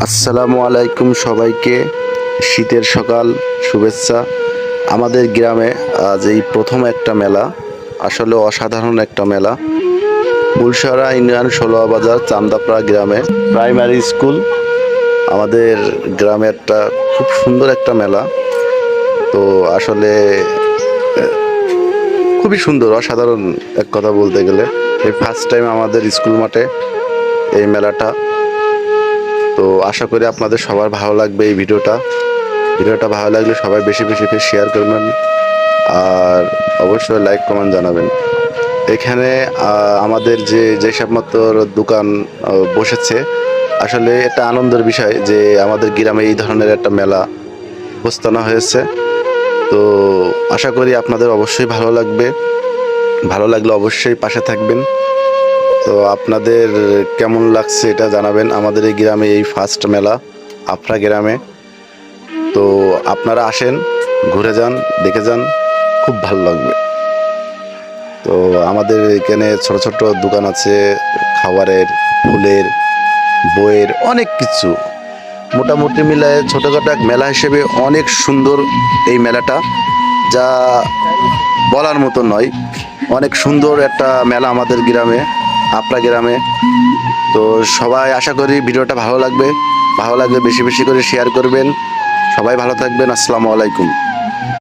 আসসালামু আলাইকুম সবাইকে। শীতের সকাল শুভেচ্ছা। আমাদের গ্রামে আজ এই প্রথম একটা মেলা, আসলে অসাধারণ একটা মেলা। ফুলসরা ইউনিয়ন ষোলোয়া বাজার চান্দাপাড়া গ্রামে প্রাইমারি স্কুল, আমাদের গ্রামে একটা খুব সুন্দর একটা মেলা। তো আসলে খুবই সুন্দর, অসাধারণ এক কথা বলতে গেলে। এই ফার্স্ট টাইম আমাদের স্কুল মাঠে এই মেলাটা। তো আশা করি আপনাদের সবার ভালো লাগবে এই ভিডিওটা ভালো লাগলে সবাই বেশি বেশি করে শেয়ার করবেন আর অবশ্যই লাইক কমেন্ট জানাবেন। এখানে আমাদের যেসব মাত্র দোকান বসেছে, আসলে এটা আনন্দের বিষয় যে আমাদের গ্রামে এই ধরনের একটা মেলা উপস্থাপনা হয়েছে। তো আশা করি আপনাদের অবশ্যই ভালো লাগবে, ভালো লাগলে অবশ্যই পাশে থাকবেন। তো আপনাদের কেমন লাগছে এটা জানাবেন। আমাদের এই গ্রামে এই ফার্স্ট মেলা আফরা গ্রামে। তো আপনারা আসেন, ঘুরে যান, দেখে যান, খুব ভালো লাগবে। তো আমাদের এখানে ছোট ছোট দোকান আছে, খাবারের, ফুলের, বইয়ের, অনেক কিছু। মোটামুটি মিলায় ছোটোখাটো এক মেলা হিসেবে অনেক সুন্দর এই মেলাটা, যা বলার মতো নয়। অনেক সুন্দর একটা মেলা আমাদের গ্রামে, আপনার গ্রামে। তো সবাই আশা করি ভিডিওটা ভালো লাগবে, ভালো লাগলে বেশি বেশি করে শেয়ার করবেন। সবাই ভালো থাকবেন। আসসালামু আলাইকুম।